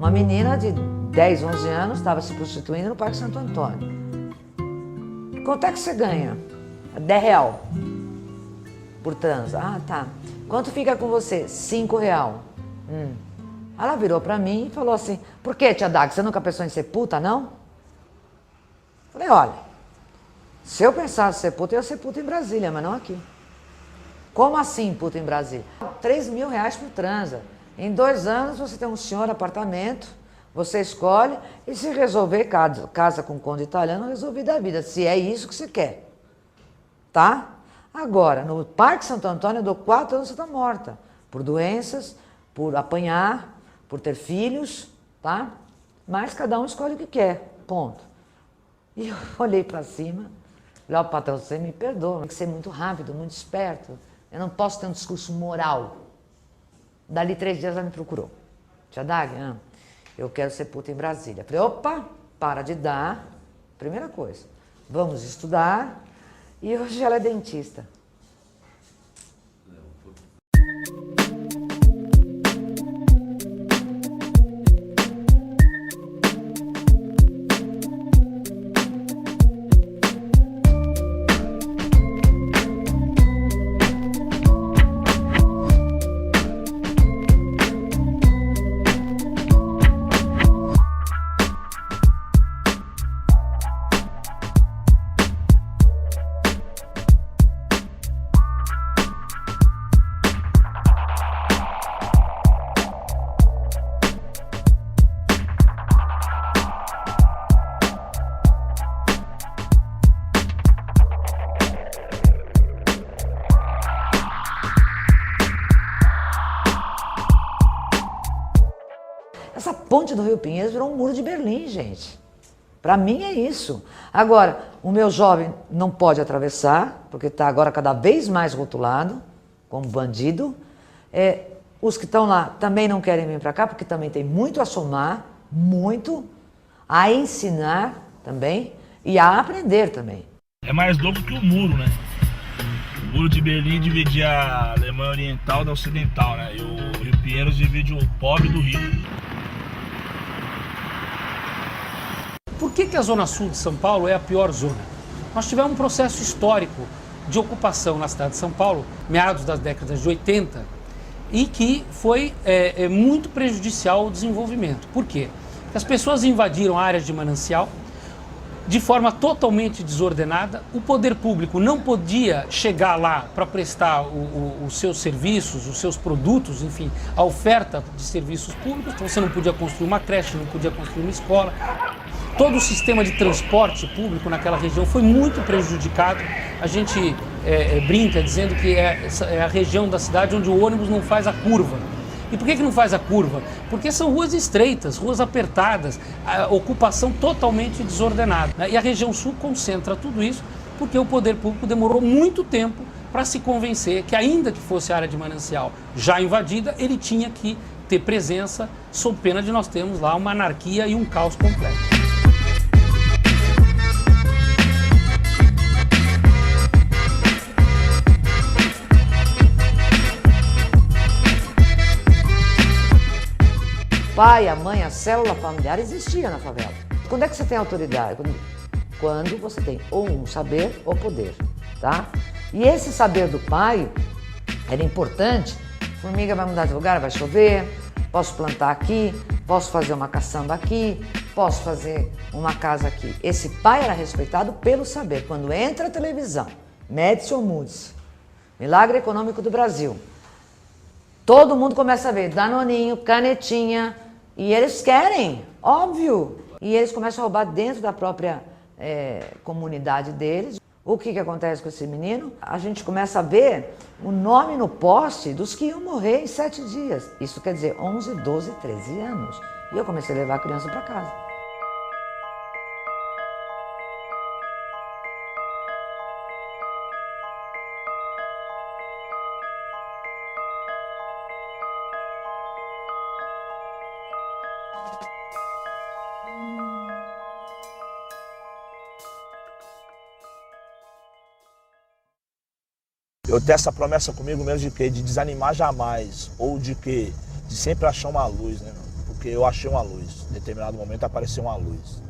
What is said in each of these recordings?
Uma menina de 10, 11 anos estava se prostituindo no Parque Santo Antônio. Quanto é que você ganha? 10 real por transa. Ah, tá. Quanto fica com você? 5 real. Ela virou pra mim e falou assim, por que, tia Dag, você nunca pensou em ser puta, não? Falei, olha, se eu pensasse em ser puta, eu ia ser puta em Brasília, mas não aqui. Como assim puta em Brasília? 3 mil reais por transa. Em 2 anos você tem um senhor apartamento, você escolhe e se resolver, casa com conde italiano, resolver da vida, se é isso que você quer. Tá? Agora, no Parque Santo Antônio eu dou 4 anos você está morta. Por doenças, por apanhar, por ter filhos, tá? Mas cada um escolhe o que quer, ponto. E eu olhei para cima, falei, ó, patrão, você me perdoa, tem que ser muito rápido, muito esperto. Eu não posso ter um discurso moral. Dali 3 dias ela me procurou. Tia Dag, eu quero ser puta em Brasília. Falei, opa, para de dar. Primeira coisa, vamos estudar. E hoje ela é dentista. Essa ponte do Rio Pinheiros virou um muro de Berlim, gente. Para mim é isso. Agora, o meu jovem não pode atravessar, porque está agora cada vez mais rotulado como bandido. Os que estão lá também não querem vir para cá, porque também tem muito a somar, muito, a ensinar também e a aprender também. É mais louco que o muro, né? O muro de Berlim dividia a Alemanha Oriental da Ocidental, né? E o Rio Pinheiros divide o pobre do rico. Por que a Zona Sul de São Paulo é a pior zona? Nós tivemos um processo histórico de ocupação na cidade de São Paulo, meados das décadas de 80, e que foi muito prejudicial ao desenvolvimento. Por quê? Porque as pessoas invadiram áreas de manancial de forma totalmente desordenada, o poder público não podia chegar lá para prestar os seus serviços, os seus produtos, enfim, a oferta de serviços públicos, então você não podia construir uma creche, não podia construir uma escola. Todo o sistema de transporte público naquela região foi muito prejudicado. A gente brinca dizendo que é a região da cidade onde o ônibus não faz a curva. E por que não faz a curva? Porque são ruas estreitas, ruas apertadas, a ocupação totalmente desordenada, né? E a região sul concentra tudo isso porque o poder público demorou muito tempo para se convencer que, ainda que fosse a área de manancial já invadida, ele tinha que ter presença, sob pena de nós termos lá uma anarquia e um caos completo. Pai, a mãe, a célula familiar existia na favela. Quando é que você tem autoridade? Quando você tem ou um saber ou poder, tá? E esse saber do pai era importante. Formiga vai mudar de lugar, vai chover, posso plantar aqui, posso fazer uma caçamba aqui, posso fazer uma casa aqui. Esse pai era respeitado pelo saber. Quando entra a televisão, Médici ou Moody's, Milagre Econômico do Brasil, todo mundo começa a ver Danoninho, canetinha, e eles querem, óbvio. E eles começam a roubar dentro da própria comunidade deles. O que acontece com esse menino? A gente começa a ver o nome no poste dos que iam morrer em 7 dias. Isso quer dizer 11, 12, 13 anos. E eu comecei a levar a criança para casa. Eu tenho essa promessa comigo mesmo de quê? De desanimar jamais. Ou de quê? De sempre achar uma luz, né? porque eu achei uma luz. Em determinado momento apareceu uma luz.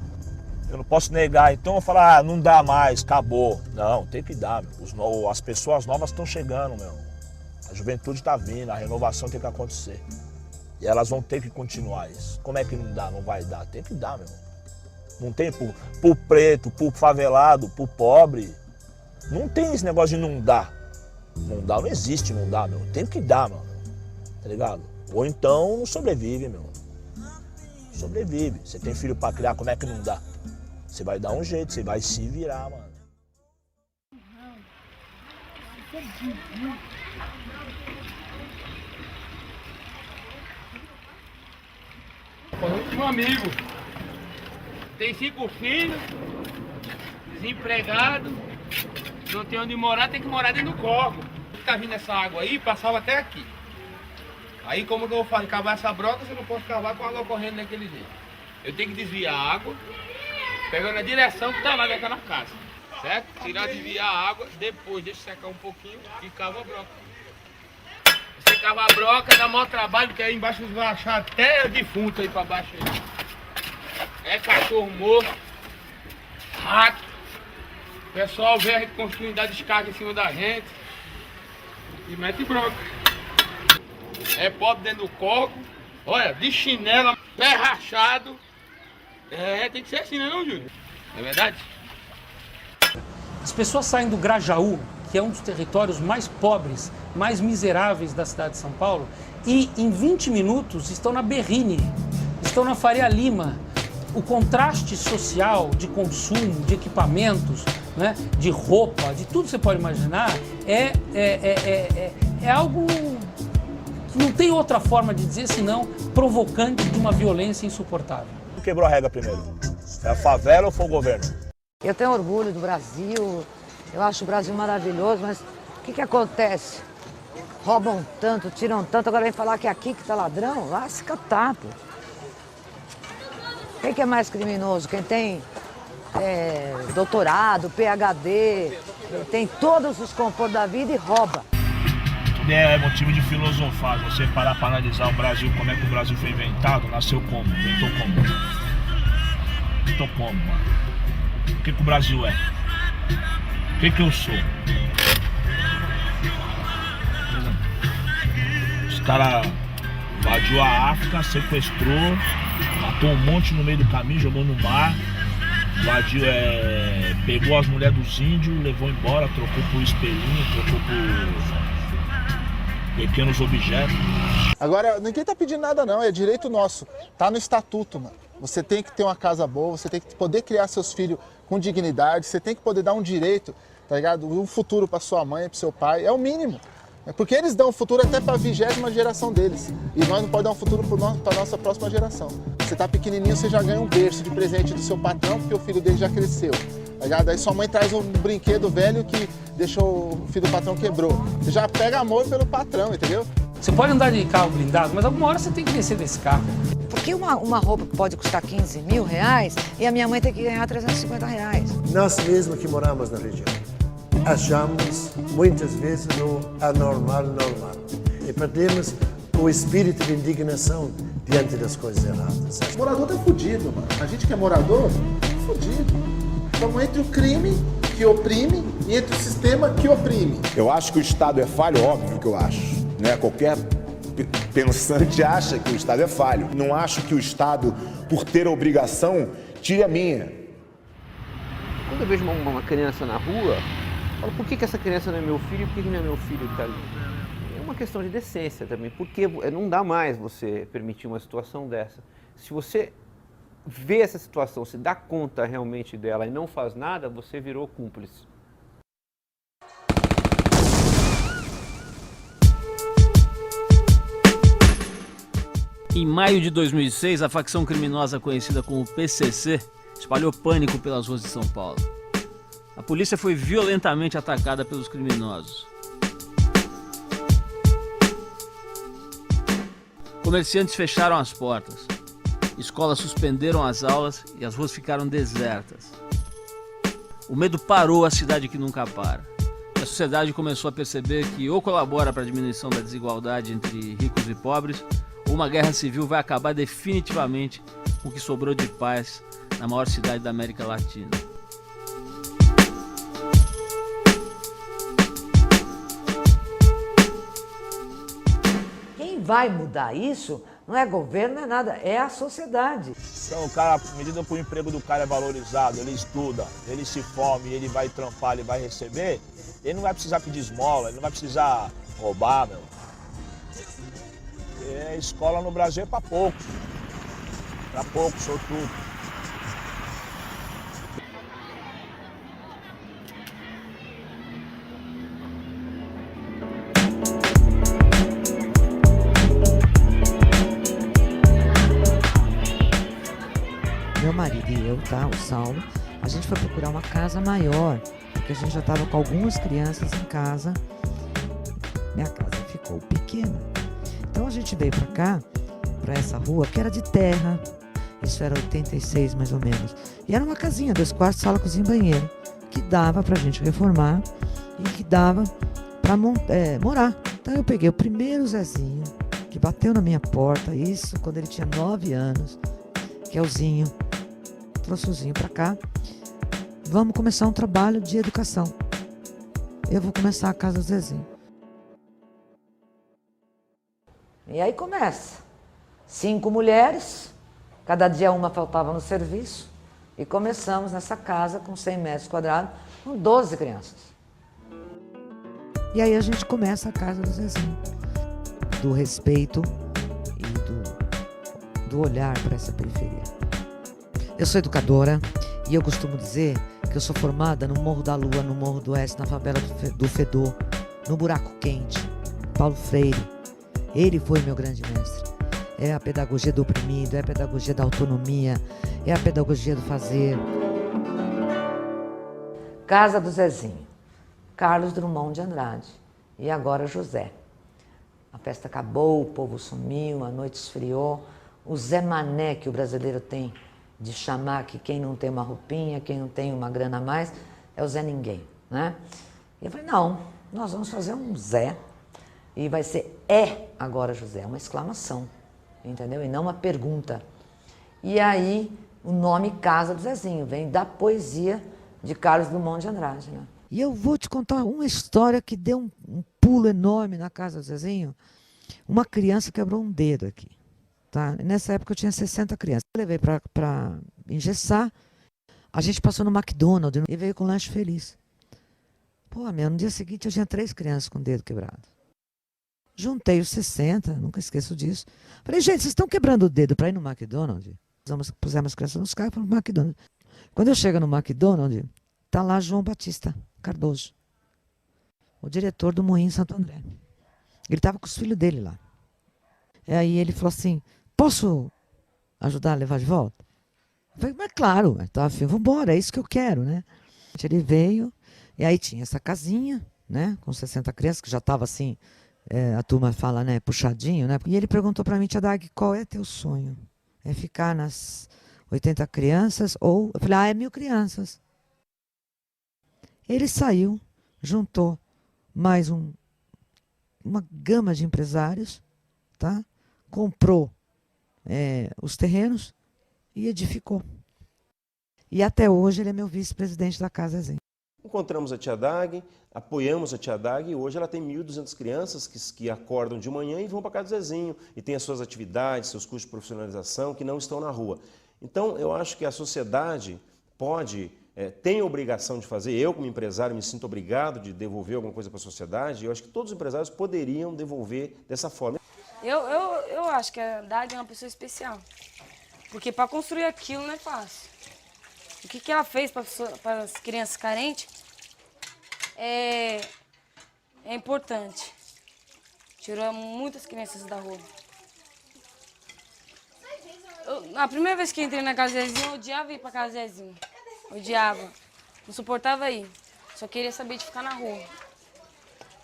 Eu não posso negar, então eu falo, ah, não dá mais, acabou. Não, tem que dar, meu. As pessoas novas estão chegando, meu. A juventude está vindo, a renovação tem que acontecer. E elas vão ter que continuar isso. Como é que não dá, não vai dar? Tem que dar, meu. Não tem pro preto, pro favelado, pro pobre. Não tem esse negócio de não dar. Não dá, não existe não dá, meu. Tem que dar, mano. Tá ligado? Ou então não sobrevive, meu. Sobrevive. Você tem filho pra criar, como é que não dá? Você vai dar um jeito, você vai se virar, mano. Um amigo tem 5 filhos, desempregado, não tem onde morar, tem que morar dentro do córrego. Tá vindo essa água aí, passava até aqui. Aí como eu vou fazer, cavar essa broca, você não pode cavar com a água correndo daquele jeito. Eu tenho que desviar a água, pegando a direção que tá lá naquela casa, certo? Tirar, desviar a água, depois deixa secar um pouquinho e cava a broca. Você cava a broca, dá maior trabalho, porque aí embaixo você vai achar até defunto aí pra baixo aí. É cachorro morto, rato. O pessoal vê a gente construindo, dá descarga em cima da gente e mete broca. É pobre dentro do coco, olha, de chinela, pé rachado. É, tem que ser assim, né não, Júlio? Não é verdade? As pessoas saem do Grajaú, que é um dos territórios mais pobres, mais miseráveis da cidade de São Paulo, e em 20 minutos estão na Berrini, estão na Faria Lima. O contraste social de consumo, de equipamentos, né, de roupa, de tudo que você pode imaginar, é algo que não tem outra forma de dizer senão provocante de uma violência insuportável. Quem quebrou a regra primeiro? Foi a favela ou foi o governo? Eu tenho orgulho do Brasil, eu acho o Brasil maravilhoso, mas o que acontece? Roubam tanto, tiram tanto, agora vem falar que é aqui que tá ladrão? Lasca tapo. Quem que é mais criminoso? Quem tem doutorado, PhD, tem todos os confortos da vida e rouba. É motivo de filosofar, você parar para analisar o Brasil, como é que o Brasil foi inventado, nasceu como, inventou como. Inventou como, mano. O que o Brasil é? O que eu sou? Os caras invadiu a África, sequestrou, matou um monte no meio do caminho, jogou no mar, invadiu, pegou as mulheres dos índios, levou embora, trocou por espelhinho, trocou por pequenos objetos. Agora, ninguém tá pedindo nada não, é direito nosso. Tá no estatuto, mano. Você tem que ter uma casa boa, você tem que poder criar seus filhos com dignidade, você tem que poder dar um direito, tá ligado? Um futuro pra sua mãe, pro seu pai, é o mínimo. Porque eles dão um futuro até pra 20ª geração deles. E nós não podemos dar um futuro pra nossa próxima geração. Você tá pequenininho, você já ganha um berço de presente do seu patrão, porque o filho dele já cresceu. Aí sua mãe traz um brinquedo velho que deixou o filho do patrão quebrou. Você já pega amor pelo patrão, entendeu? Você pode andar de carro blindado, mas alguma hora você tem que descer desse carro. Por que uma roupa pode custar 15 mil reais e a minha mãe tem que ganhar 350 reais? Nós mesmos que moramos na região, achamos muitas vezes o anormal normal. E perdemos o espírito de indignação diante das coisas erradas. O morador tá fudido, mano. A gente que é morador, tá fudido. Estamos entre o crime que oprime e entre o sistema que oprime. Eu acho que o Estado é falho, óbvio que eu acho. Né? Qualquer pensante acha que o Estado é falho. Não acho que o Estado, por ter a obrigação, tire a minha. Quando eu vejo uma criança na rua, eu falo, por que essa criança não é meu filho e por que não é meu filho que está ali? É uma questão de decência também, porque não dá mais você permitir uma situação dessa. Se você vê essa situação, se dá conta realmente dela e não faz nada, você virou cúmplice. Em maio de 2006, a facção criminosa conhecida como PCC espalhou pânico pelas ruas de São Paulo. A polícia foi violentamente atacada pelos criminosos. Comerciantes fecharam as portas. Escolas suspenderam as aulas e as ruas ficaram desertas. O medo parou a cidade que nunca para. A sociedade começou a perceber que ou colabora para a diminuição da desigualdade entre ricos e pobres, ou uma guerra civil vai acabar definitivamente com o que sobrou de paz na maior cidade da América Latina. Quem vai mudar isso não é governo, não é nada, é a sociedade. Então o cara, à medida que o emprego do cara é valorizado, ele estuda, ele se forma, ele vai trampar, ele vai receber, ele não vai precisar pedir esmola, ele não vai precisar roubar, meu. E a escola no Brasil é para poucos. Para poucos, sobretudo. Meu marido e eu, tá, o Saulo, a gente foi procurar uma casa maior, porque a gente já estava com algumas crianças em casa. Minha casa ficou pequena. Então a gente veio para cá, para essa rua, que era de terra. Isso era 86 mais ou menos. E era uma casinha, 2 quartos, sala, cozinha e banheiro, que dava pra gente reformar e que dava pra morar. Então eu peguei o primeiro Zezinho, que bateu na minha porta, isso quando ele tinha 9 anos, que é o Zinho. Trouxe o Zinho pra cá. Vamos começar um trabalho de educação. Eu vou começar a casa do Zezinho. E aí começa. 5 mulheres, cada dia uma faltava no serviço, e começamos nessa casa com 100 metros quadrados, com 12 crianças. E aí a gente começa a casa do Zezinho, do respeito e do olhar para essa periferia. Eu sou educadora e eu costumo dizer que eu sou formada no Morro da Lua, no Morro do Oeste, na favela do Fedor, no Buraco Quente, Paulo Freire. Ele foi meu grande mestre. É a pedagogia do oprimido, é a pedagogia da autonomia, é a pedagogia do fazer. Casa do Zezinho, Carlos Drummond de Andrade e agora José. A festa acabou, o povo sumiu, a noite esfriou. O Zé Mané que o brasileiro tem de chamar que quem não tem uma roupinha, quem não tem uma grana a mais, é o Zé Ninguém, né? E eu falei, não, nós vamos fazer um Zé e vai ser agora José, uma exclamação, entendeu? E não uma pergunta. E aí o nome Casa do Zezinho vem da poesia de Carlos Drummond de Andrade, né? E eu vou te contar uma história que deu um pulo enorme na casa do Zezinho. Uma criança quebrou um dedo aqui. Tá? Nessa época eu tinha 60 crianças. Eu levei para engessar. A gente passou no McDonald's e veio com lanche feliz. Pô, no dia seguinte eu tinha 3 crianças com o dedo quebrado. Juntei os 60, nunca esqueço disso. Falei, gente, vocês estão quebrando o dedo para ir no McDonald's? Pusemos as crianças nos carros e fomos no McDonald's. Quando eu chego no McDonald's, tá lá João Batista Cardoso, o diretor do Moinho Santo André. Ele estava com os filhos dele lá. E aí ele falou assim, posso ajudar a levar de volta? Eu falei, mas claro, tá, filho, vamos embora, é isso que eu quero, né? Ele veio, e aí tinha essa casinha, né, com 60 crianças, que já estava assim, a turma fala, né, puxadinho, né? E ele perguntou para mim, Tia Dag, qual é teu sonho? É ficar nas 80 crianças ou... Eu falei, é 1000 crianças. Ele saiu, juntou mais uma gama de empresários, tá? Comprou os terrenos e edificou. E até hoje ele é meu vice-presidente da Casa Zezinho. Encontramos a Tia Dag, apoiamos a Tia Dag e hoje ela tem 1.200 crianças que acordam de manhã e vão para a Casa do Zezinho e tem as suas atividades, seus cursos de profissionalização que não estão na rua. Então eu acho que a sociedade tem a obrigação de fazer, eu como empresário me sinto obrigado de devolver alguma coisa para a sociedade e eu acho que todos os empresários poderiam devolver dessa forma. Eu acho que a Dag é uma pessoa especial, porque para construir aquilo não é fácil. O que ela fez para as crianças carentes é importante. Tirou muitas crianças da rua. A primeira vez que entrei na Casa Zezinho, eu odiava ir para Casa Zezinho. Odiava. Não suportava ir. Só queria saber de ficar na rua.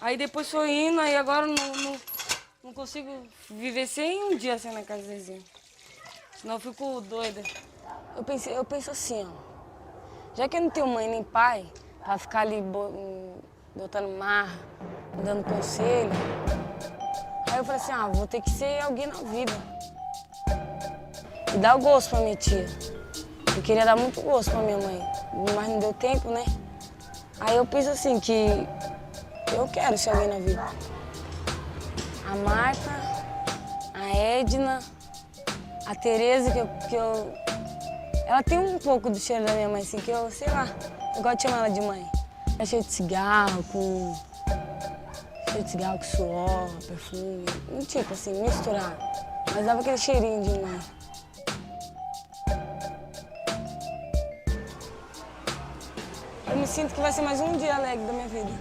Aí depois foi indo, aí agora não consigo viver sem um dia sem na Casa Zezinho. Senão eu fico doida. Eu penso assim, ó. Já que eu não tenho mãe nem pai, pra ficar ali botando marra, dando conselho, aí eu falei assim, vou ter que ser alguém na vida. E dar o gosto pra minha tia. Eu queria dar muito gosto pra minha mãe, mas não deu tempo, né? Aí eu penso assim, que eu quero ser alguém na vida. A Marta, a Edna, a Tereza, que eu... Ela tem um pouco do cheiro da minha mãe, assim, que eu, sei lá, eu gosto de chamar ela de mãe. É cheio de cigarro, com suor, perfume, um tipo assim, misturado. Mas dava aquele cheirinho de mãe. Eu me sinto que vai ser mais um dia alegre da minha vida.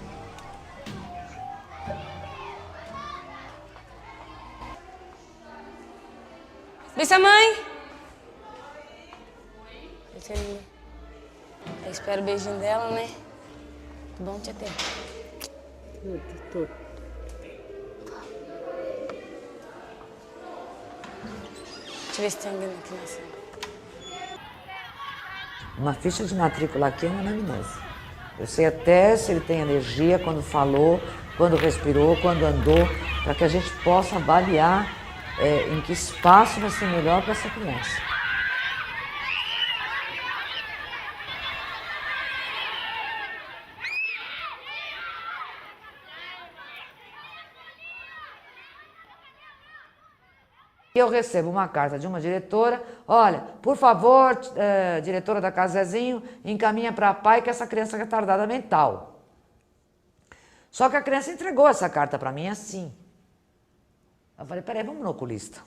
Beija a mãe! Eu espero o beijinho dela, né? Que bom te ter. Deixa eu ver se tem alguém aqui na sala. Uma ficha de matrícula aqui é uma anamnese. Eu sei até se ele tem energia, quando falou, quando respirou, quando andou, para que a gente possa avaliar em que espaço vai ser melhor para essa criança. Eu recebo uma carta de uma diretora, olha, por favor, diretora da Casa Zezinho, encaminha para a PAI que essa criança é retardada mental. Só que a criança entregou essa carta para mim assim. Eu falei, peraí, vamos no oculista.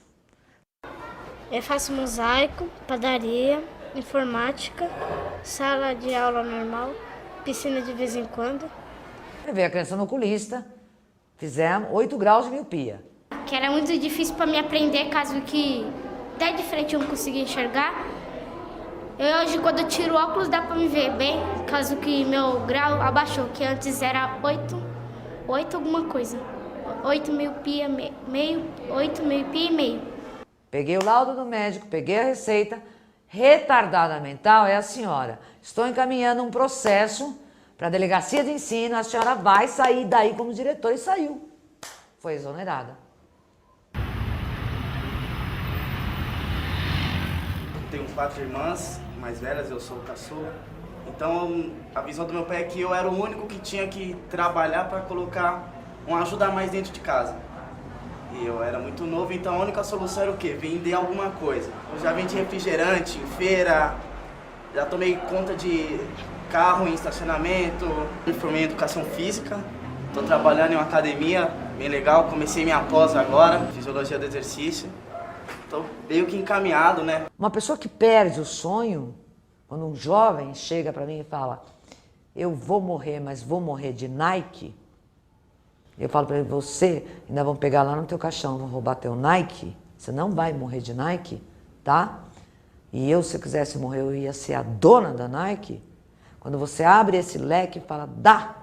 Eu faço mosaico, padaria, informática, sala de aula normal, piscina de vez em quando. Levei a criança no oculista, fizemos 8 graus de miopia. Que era muito difícil para me aprender, caso que daí de frente eu não conseguia enxergar. Hoje, quando eu tiro o óculos, dá para me ver bem, caso que meu grau abaixou, que antes era 8 alguma coisa. 8 miopia, meio. Peguei o laudo do médico, peguei a receita. Retardada mental é a senhora. Estou encaminhando um processo para a delegacia de ensino, a senhora vai sair daí como diretora, e saiu. Foi exonerada. Tenho 4 irmãs mais velhas, eu sou o caçula. Então a visão do meu pai é que eu era o único que tinha que trabalhar para colocar uma ajuda a mais dentro de casa. E eu era muito novo, então a única solução era o quê? Vender alguma coisa. Eu já vendi refrigerante em feira, já tomei conta de carro em estacionamento, me formei em educação física, estou trabalhando em uma academia bem legal, comecei minha pós agora, fisiologia do exercício. Estou meio que encaminhado, né? Uma pessoa que perde o sonho, quando um jovem chega para mim e fala, eu vou morrer, mas vou morrer de Nike, eu falo para ele, você ainda vão pegar lá no teu caixão, vão roubar teu Nike, você não vai morrer de Nike, tá? E eu, se eu quisesse morrer, eu ia ser a dona da Nike. Quando você abre esse leque e fala, dá,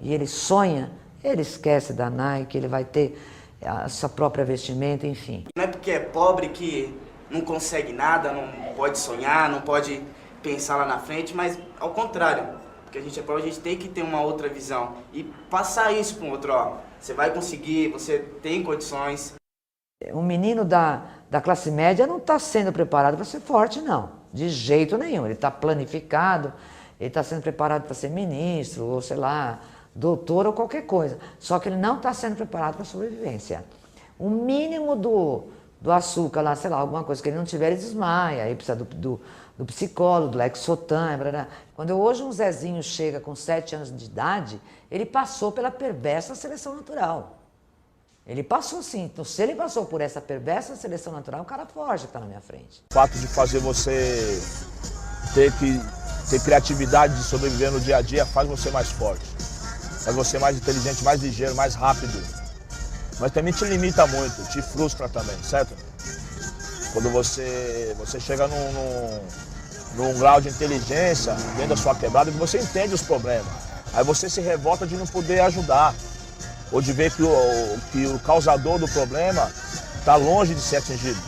e ele sonha, ele esquece da Nike, ele vai ter a sua própria vestimenta, enfim. Não é porque é pobre que não consegue nada, não pode sonhar, não pode pensar lá na frente, mas ao contrário, porque a gente é pobre, a gente tem que ter uma outra visão e passar isso para um outro, ó, você vai conseguir, você tem condições. Um menino da classe média não está sendo preparado para ser forte, não, de jeito nenhum. Ele está planificado, ele está sendo preparado para ser ministro, ou sei lá, doutor ou qualquer coisa, só que ele não está sendo preparado para a sobrevivência. O mínimo do açúcar lá, sei lá, alguma coisa que ele não tiver, ele desmaia, aí precisa do psicólogo, do Lexotan, blá. Quando hoje um Zezinho chega com 7 anos de idade, ele passou pela perversa seleção natural. Ele passou sim, então se ele passou por essa perversa seleção natural, o cara forte está na minha frente. O fato de fazer você ter criatividade de sobreviver no dia a dia faz você mais forte. Faz você mais inteligente, mais ligeiro, mais rápido. Mas também te limita muito, te frustra também, certo? Quando você chega num grau de inteligência dentro da sua quebrada, que você entende os problemas. Aí você se revolta de não poder ajudar. Ou de ver que o causador do problema está longe de ser atingido.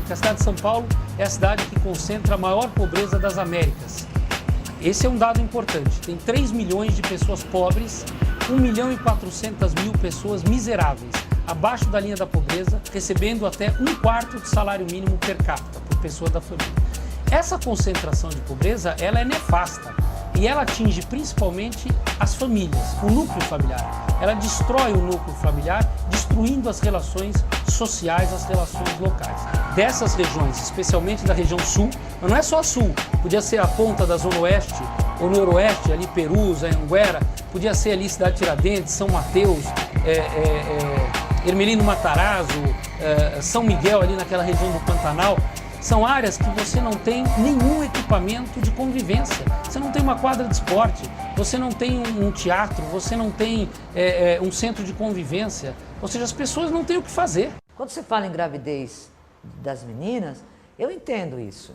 A cidade de São Paulo é a cidade que concentra a maior pobreza das Américas. Esse é um dado importante. Tem 3 milhões de pessoas pobres 1.400.000 pessoas miseráveis, abaixo da linha da pobreza, recebendo até 1/4 do salário mínimo per capita por pessoa da família. Essa concentração de pobreza, ela é nefasta e ela atinge principalmente as famílias, o núcleo familiar. Ela destrói o núcleo familiar, destruindo as relações sociais, as relações locais. Dessas regiões, especialmente da região sul, mas não é só a sul, podia ser a ponta da Zona Oeste ou Noroeste, ali Perus, Anhanguera, podia ser ali Cidade Tiradentes, São Mateus, Ermelino Matarazzo, São Miguel, ali naquela região do Pantanal. São áreas que você não tem nenhum equipamento de convivência. Você não tem uma quadra de esporte, você não tem um teatro, você não tem um centro de convivência. Ou seja, as pessoas não têm o que fazer. Quando você fala em gravidez das meninas, eu entendo isso.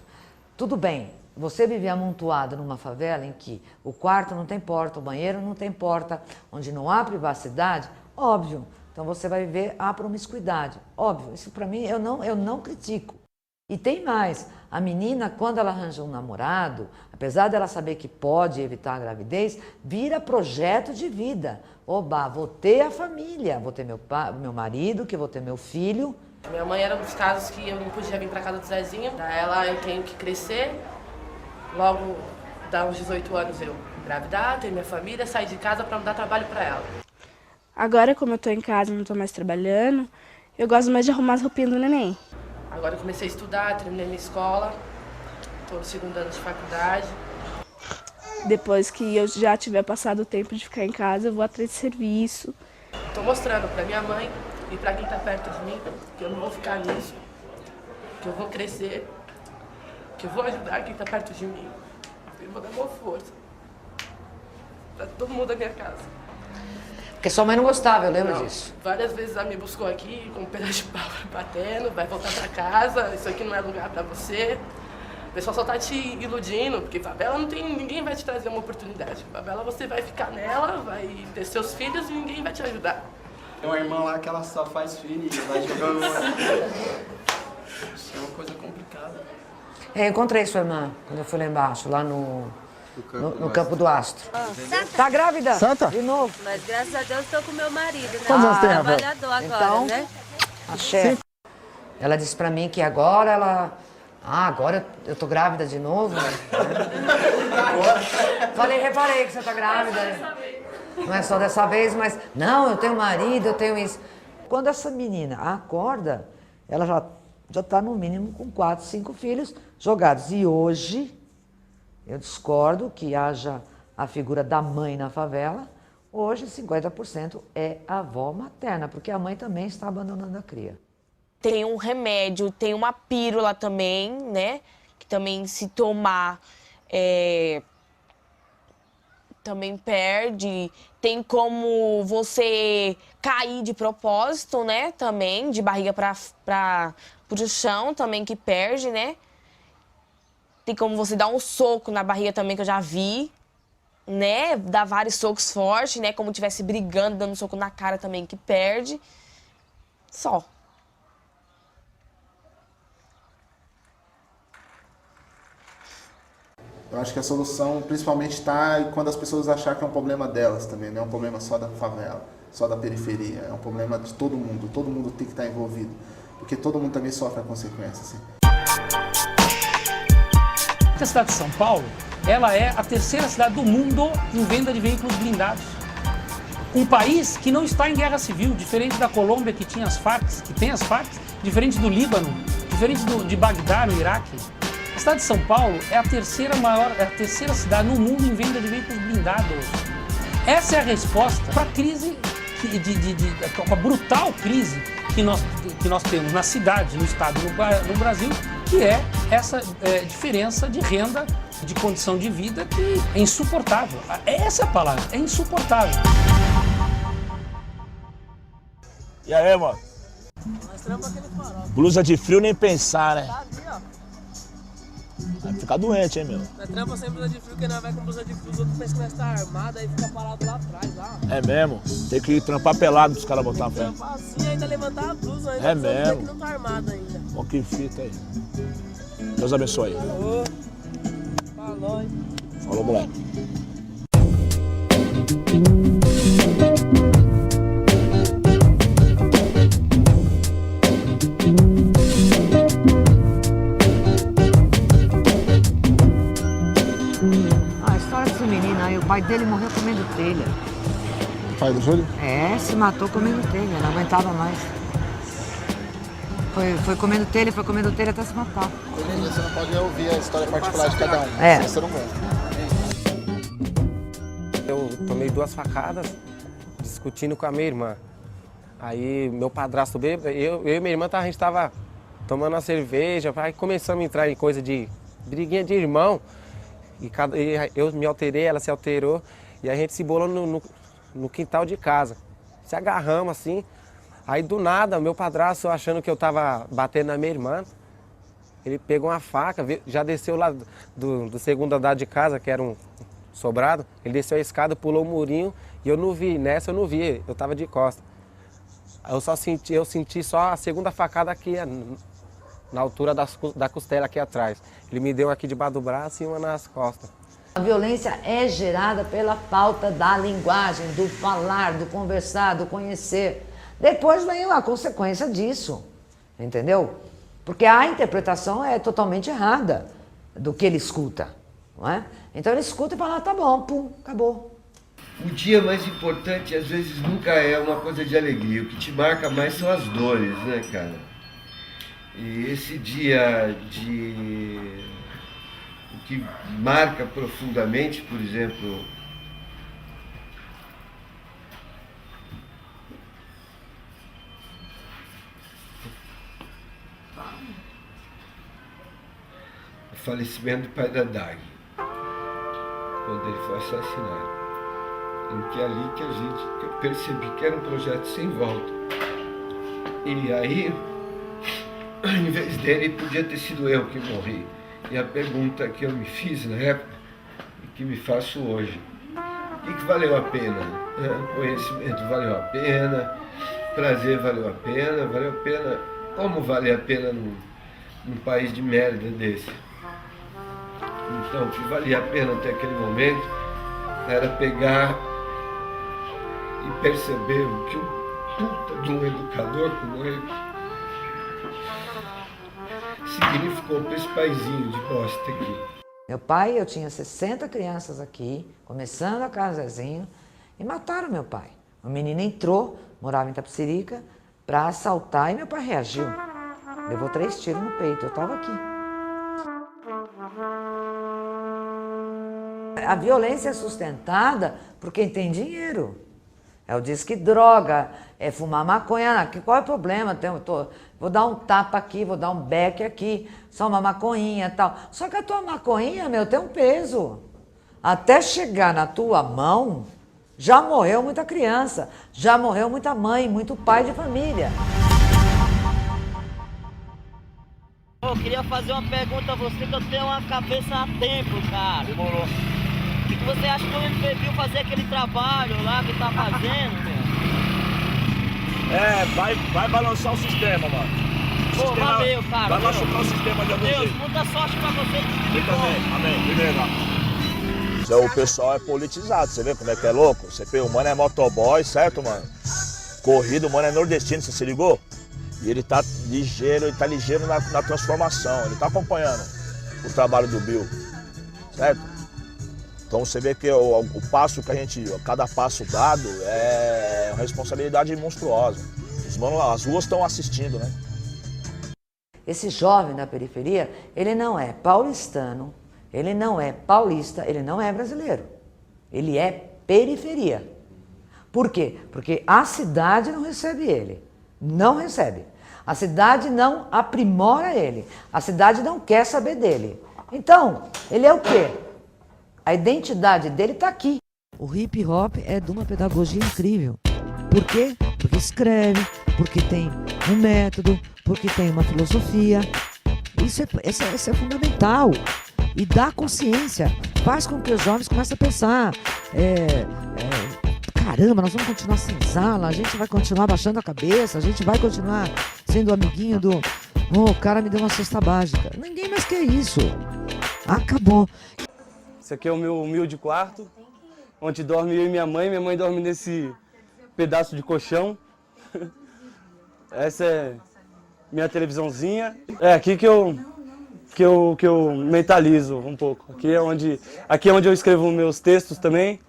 Tudo bem, você vive amontoado numa favela em que o quarto não tem porta, o banheiro não tem porta, onde não há privacidade, óbvio. Então você vai viver a promiscuidade, óbvio. Isso para mim eu não critico. E tem mais, a menina, quando ela arranja um namorado, apesar dela saber que pode evitar a gravidez, vira projeto de vida. Oba, vou ter a família, vou ter meu marido, que vou ter meu filho. Minha mãe era um dos casos que eu não podia vir para casa do Zezinho. Daí ela, eu tenho que crescer, logo, dá uns 18 anos eu engravidar, ter minha família, sair de casa para não dar trabalho para ela. Agora, como eu tô em casa, não tô mais trabalhando, eu gosto mais de arrumar as roupinhas do neném. Agora eu comecei a estudar, terminei minha escola, estou no 2º ano de faculdade. Depois que eu já tiver passado o tempo de ficar em casa, eu vou atrás de serviço. Estou mostrando para minha mãe e para quem está perto de mim que eu não vou ficar nisso, que eu vou crescer, que eu vou ajudar quem está perto de mim. Eu vou dar uma força para todo mundo da minha casa. Porque sua mãe não gostava, eu lembro disso. Várias vezes ela me buscou aqui com um pedaço de pau batendo, vai voltar pra casa, isso aqui não é lugar pra você. O pessoal só tá te iludindo, porque favela não tem, ninguém vai te trazer uma oportunidade. Favela você vai ficar nela, vai ter seus filhos e ninguém vai te ajudar. Tem uma irmã lá que ela só faz filho e vai jogando Isso é uma coisa complicada. Eu encontrei sua irmã quando eu fui lá embaixo, lá no Campo do Astro. Tá grávida? Santa? De novo? Mas graças a Deus estou com meu marido, né? Quantos anos tem, Rafael? Trabalhador agora, Então, né? A chefe. Ela disse pra mim que agora ela... agora eu tô grávida de novo? Reparei que você tá grávida. Não é só dessa vez, mas... Não, eu tenho marido, eu tenho isso. Quando essa menina acorda, ela já tá no mínimo com 4, 5 filhos jogados. E hoje... Eu discordo que haja a figura da mãe na favela. Hoje, 50% é a avó materna, porque a mãe também está abandonando a cria. Tem um remédio, tem uma pílula também, né? Que também se tomar, também perde. Tem como você cair de propósito, né? Também, de barriga pro chão, também que perde, né? Tem como você dar um soco na barriga também, que eu já vi, né? Dar vários socos fortes, né? Como estivesse brigando, dando soco na cara também, que perde. Só. Eu acho que a solução principalmente está quando as pessoas acharem que é um problema delas também, não é um problema só da favela, só da periferia, é um problema de todo mundo tem que estar envolvido, porque todo mundo também sofre a consequência. Assim. A cidade de São Paulo, ela é a 3ª cidade do mundo em venda de veículos blindados. Um país que não está em guerra civil, diferente da Colômbia que tem as Farc, diferente do Líbano, diferente de Bagdá, no Iraque. A cidade de São Paulo é a 3ª cidade no mundo em venda de veículos blindados. Essa é a resposta para a crise, com a brutal crise que nós temos na cidade, no estado, no Brasil, que é essa diferença de renda, de condição de vida que é insuportável. Essa é a palavra, é insuportável. E aí, mano? Blusa de frio nem pensar, né? Vai ficar doente, hein, meu? Nós trampa sem blusa de frio, porque nós vai com blusa de frio, os outros pensam que nós tá armado, aí fica parado lá atrás, lá. É mesmo? Tem que trampar pelado pros caras botar a fé. Trampar assim, ainda levantar a blusa, ainda é mesmo? Que não tá armado ainda. Ó que fita aí. Deus abençoe. Falou. Falou, hein? Falou, moleque. pai dele morreu comendo telha. O pai do Júlio? É, se matou comendo telha, não aguentava mais. Foi comendo telha até se matar. Você não pode ouvir a história particular de cada um, É. senão você não aguenta. Eu tomei 2 facadas discutindo com a minha irmã. Aí meu padrasto bêbado, eu e minha irmã, a gente tava tomando uma cerveja, aí começamos a entrar em coisa de briguinha de irmão. E eu me alterei, ela se alterou, e a gente se bolou no quintal de casa. Se agarramos assim. Aí do nada, meu padrasto, achando que eu tava batendo na minha irmã, ele pegou uma faca, já desceu lá do segundo andar de casa, que era um sobrado, ele desceu a escada, pulou o murinho e eu não vi, nessa eu não vi, eu tava de costas. Eu senti só a segunda facada aqui, na altura da costela aqui atrás. Ele me deu aqui debaixo do braço e uma nas costas. A violência é gerada pela falta da linguagem, do falar, do conversar, do conhecer. Depois vem a consequência disso, entendeu? Porque a interpretação é totalmente errada do que ele escuta, não é? Então ele escuta e fala, tá bom, pum, acabou. O dia mais importante, às vezes, nunca é uma coisa de alegria. O que te marca mais são as dores, né, cara? E esse dia o que marca profundamente, por exemplo, o falecimento do pai da Dag, quando ele foi assassinado. Que é ali que eu percebi que era um projeto sem volta. E aí, em vez dele, podia ter sido eu que morri. E a pergunta que eu me fiz na época, e que me faço hoje, o que valeu a pena? Conhecimento valeu a pena, prazer valeu a pena, como vale a pena num país de merda desse? Então, o que valia a pena até aquele momento era pegar e perceber o que um puta de um educador como ele significou para esse paizinho de bosta aqui. Meu pai, eu tinha 60 crianças aqui, começando a casa Zezinho, e mataram meu pai. O menino entrou, morava em Itapecerica, para assaltar e meu pai reagiu. Levou 3 tiros no peito, eu estava aqui. A violência é sustentada por quem tem dinheiro. É o disque droga, é fumar maconha. Qual é o problema? Vou dar um tapa aqui, vou dar um beck aqui, só uma maconhinha e tal. Só que a tua maconhinha, meu, tem um peso. Até chegar na tua mão, já morreu muita criança, já morreu muita mãe, muito pai de família. Eu queria fazer uma pergunta a você, que eu tenho uma cabeça há tempo, cara. Demorou. O que você acha que o MPVio fazer aquele trabalho lá que tá fazendo, meu? Vai balançar o sistema, mano. Pô, valeu, cara. Vai machucar o sistema de algum Deus, jeito. muita sorte pra você e Eu também, amém. Primeiro, o pessoal é politizado, você vê como é que é louco? Você vê, o mano é motoboy, certo, mano? Corrido, o mano é nordestino, você se ligou? E ele tá ligeiro na transformação, ele tá acompanhando o trabalho do Bill, certo? Então você vê que o passo que cada passo dado é uma responsabilidade monstruosa. As ruas estão assistindo, né? Esse jovem da periferia, ele não é paulistano, ele não é paulista, ele não é brasileiro. Ele é periferia. Por quê? Porque a cidade não recebe ele. Não recebe. A cidade não aprimora ele. A cidade não quer saber dele. Então, ele é o quê? A identidade dele está aqui. O hip hop é de uma pedagogia incrível. Por quê? Porque escreve, porque tem um método, porque tem uma filosofia. Isso é fundamental. E dá consciência. Faz com que os jovens comecem a pensar. Caramba, nós vamos continuar senzala, a gente vai continuar baixando a cabeça, a gente vai continuar sendo amiguinho do... o cara me deu uma cesta básica. Ninguém mais quer isso. Acabou. Esse aqui é o meu humilde quarto, onde dorme eu e minha mãe dorme nesse pedaço de colchão. Essa é minha televisãozinha. É aqui que eu mentalizo um pouco. Aqui é onde eu escrevo meus textos também.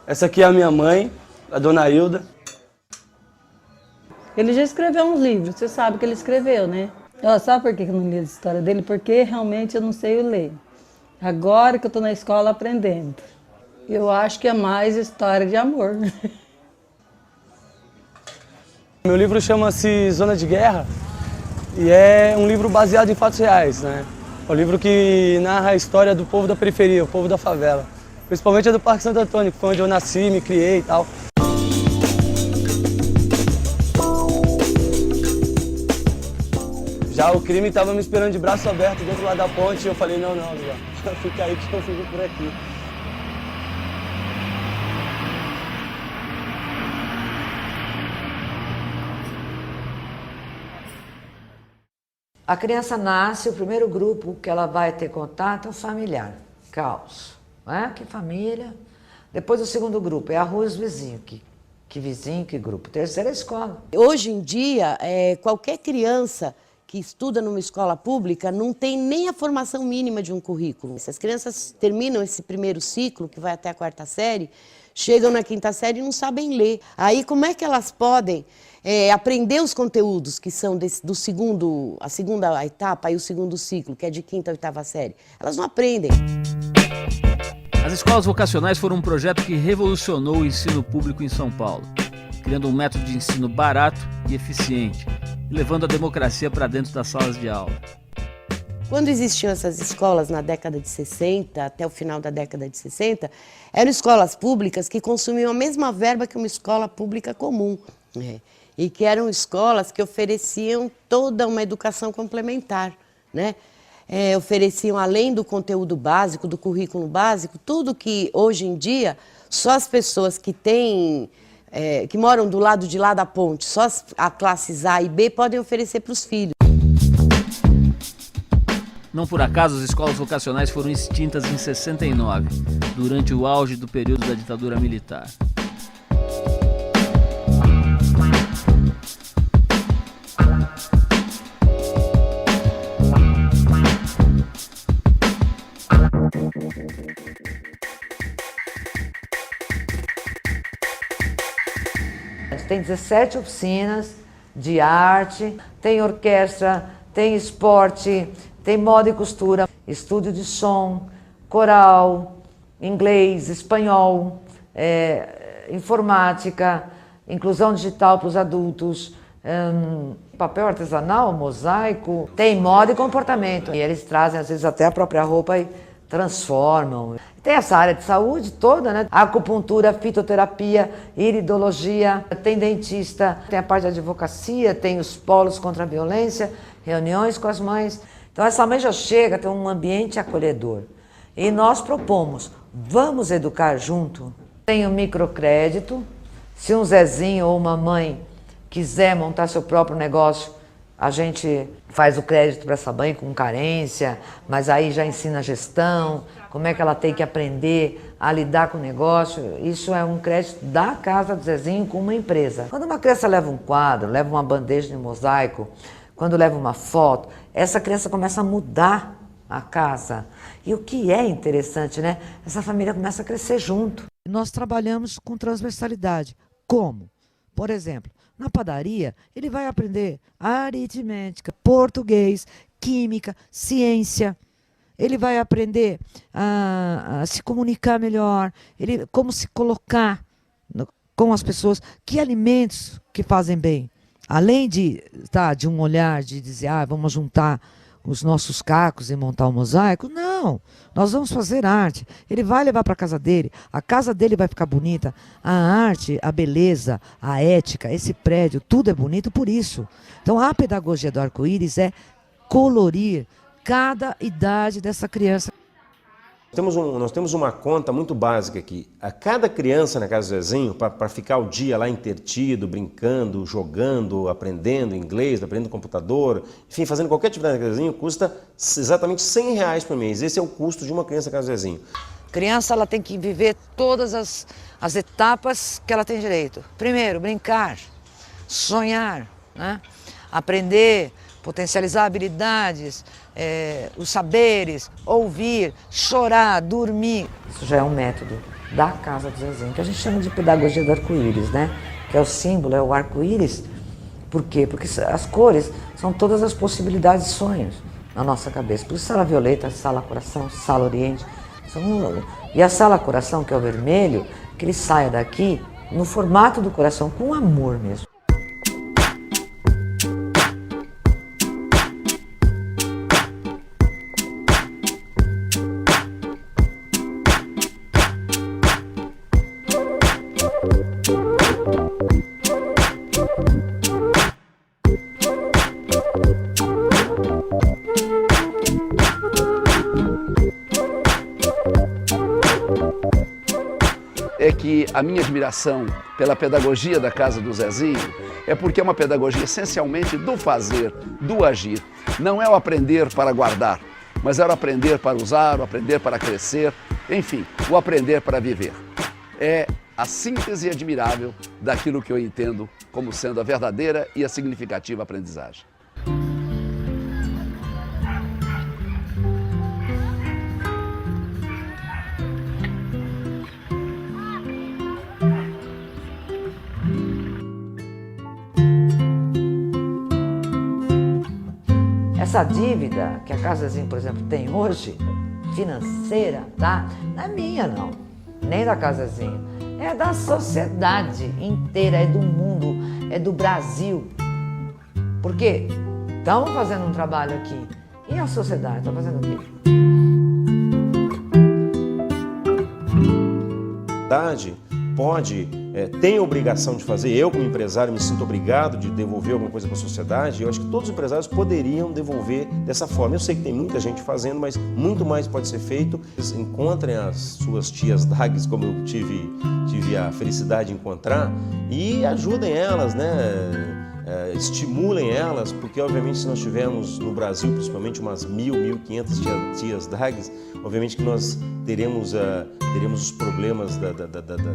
Essa aqui é a minha mãe, a dona Hilda. Ele já escreveu uns livros, você sabe que ele escreveu, né? Sabe por que eu não li a história dele? Porque realmente eu não sei ler. Agora que eu estou na escola aprendendo. Eu acho que é mais história de amor. Meu livro chama-se Zona de Guerra e é um livro baseado em fatos reais, né? É um livro que narra a história do povo da periferia, o povo da favela. Principalmente a do Parque Santo Antônio, que foi onde eu nasci, me criei e tal. Já o crime estava me esperando de braço aberto do outro lado da ponte e eu falei, não, Lula, fica aí que eu fico por aqui. A criança nasce, o primeiro grupo que ela vai ter contato é o familiar, caos, né? Que família. Depois o segundo grupo é a rua e os vizinhos, que vizinho, que grupo. Terceiro é a escola. Hoje em dia, qualquer criança que estuda numa escola pública não tem nem a formação mínima de um currículo. Se as crianças terminam esse primeiro ciclo, que vai até a 4ª série, chegam na 5ª série e não sabem ler. Aí como é que elas podem aprender os conteúdos que são a segunda etapa e o segundo ciclo, que é de 5ª a 8ª série? Elas não aprendem. As escolas vocacionais foram um projeto que revolucionou o ensino público em São Paulo, criando um método de ensino barato e eficiente, e levando a democracia para dentro das salas de aula. Quando existiam essas escolas na década de 60, até o final da década de 60, eram escolas públicas que consumiam a mesma verba que uma escola pública comum. E que eram escolas que ofereciam toda uma educação complementar, né? Ofereciam, além do conteúdo básico, do currículo básico, tudo que hoje em dia só as pessoas que moram do lado de lá da ponte, só as classes A e B podem oferecer para os filhos. Não por acaso, as escolas vocacionais foram extintas em 69, durante o auge do período da ditadura militar. Tem 17 oficinas de arte, tem orquestra, tem esporte, tem moda e costura, estúdio de som, coral, inglês, espanhol, informática, inclusão digital para os adultos, papel artesanal, mosaico, tem moda e comportamento. E eles trazem às vezes até a própria roupa e transformam. Tem essa área de saúde toda, né? Acupuntura, fitoterapia, iridologia, tem dentista, tem a parte de advocacia, tem os polos contra a violência, reuniões com as mães. Então essa mãe já chega, tem um ambiente acolhedor. E nós propomos, vamos educar junto? Tem o microcrédito, se um Zezinho ou uma mãe quiser montar seu próprio negócio, a gente faz o crédito para essa mãe com carência, mas aí já ensina a gestão, como é que ela tem que aprender a lidar com o negócio. Isso é um crédito da casa do Zezinho com uma empresa. Quando uma criança leva um quadro, leva uma bandeja de mosaico, quando leva uma foto, essa criança começa a mudar a casa. E o que é interessante, né? Essa família começa a crescer junto. Nós trabalhamos com transversalidade. Como? Por exemplo, na padaria, ele vai aprender aritmética, português, química, ciência. Ele vai aprender a se comunicar melhor, como se colocar com as pessoas, que alimentos que fazem bem. Além de um olhar de dizer, vamos juntar os nossos cacos e montar um mosaico. Não, nós vamos fazer arte. Ele vai levar para a casa dele, a casa dele vai ficar bonita. A arte, a beleza, a ética, esse prédio, tudo é bonito por isso. Então a pedagogia do arco-íris é colorir cada idade dessa criança. Nós temos uma conta muito básica aqui. A cada criança na casa do Zezinho, para ficar o dia lá entretido, brincando, jogando, aprendendo inglês, aprendendo computador, enfim, fazendo qualquer atividade na casa do Zezinho, custa exatamente R$100 por mês. Esse é o custo de uma criança na casa do Zezinho. A criança ela tem que viver todas as etapas que ela tem direito. Primeiro, brincar, sonhar, né? Aprender potencializar habilidades, os saberes, ouvir, chorar, dormir. Isso já é um método da Casa do Zezinho, que a gente chama de pedagogia do arco-íris, né? Que é o símbolo, é o arco-íris. Por quê? Porque as cores são todas as possibilidades de sonhos na nossa cabeça. Por isso, sala violeta, sala coração, sala oriente. E a sala coração, que é o vermelho, que ele saia daqui no formato do coração, com amor mesmo. É que a minha admiração pela pedagogia da Casa do Zezinho é porque é uma pedagogia essencialmente do fazer, do agir. Não é o aprender para guardar, mas é o aprender para usar, o aprender para crescer, enfim, o aprender para viver. É a síntese admirável daquilo que eu entendo como sendo a verdadeira e a significativa aprendizagem. Essa dívida que a Casa Zezinho, por exemplo, tem hoje, financeira, tá? Não é minha, não. Nem da Casa Zezinho. É da sociedade inteira, é do mundo, é do Brasil. Por quê? Estamos fazendo um trabalho aqui. E a sociedade está fazendo o quê? Tem a obrigação de fazer. Eu, como empresário, me sinto obrigado de devolver alguma coisa para a sociedade. Eu acho que todos os empresários poderiam devolver dessa forma. Eu sei que tem muita gente fazendo, mas muito mais pode ser feito. Eles encontrem as suas tias DAGs, como eu tive a felicidade de encontrar, e ajudem elas, né? Estimulem elas, porque obviamente se nós tivermos no Brasil principalmente umas 1.500 tias DAGs, obviamente que nós teremos os problemas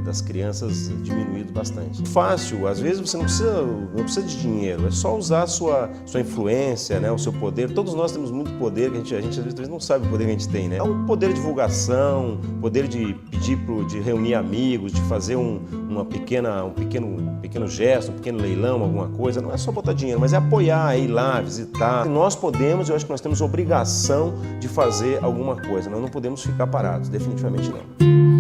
das crianças diminuídos bastante. Fácil, às vezes você não precisa de dinheiro, é só usar a sua influência, né, o seu poder. Todos nós temos muito poder, que a gente às vezes não sabe o poder que a gente tem, né? É o poder de divulgação, poder de pedir, de reunir amigos, de fazer um pequeno gesto, um pequeno leilão, alguma coisa. Não é só botar dinheiro, mas é apoiar, é ir lá, visitar. Nós podemos, eu acho que nós temos obrigação de fazer alguma coisa. Nós não podemos ficar parados, definitivamente não.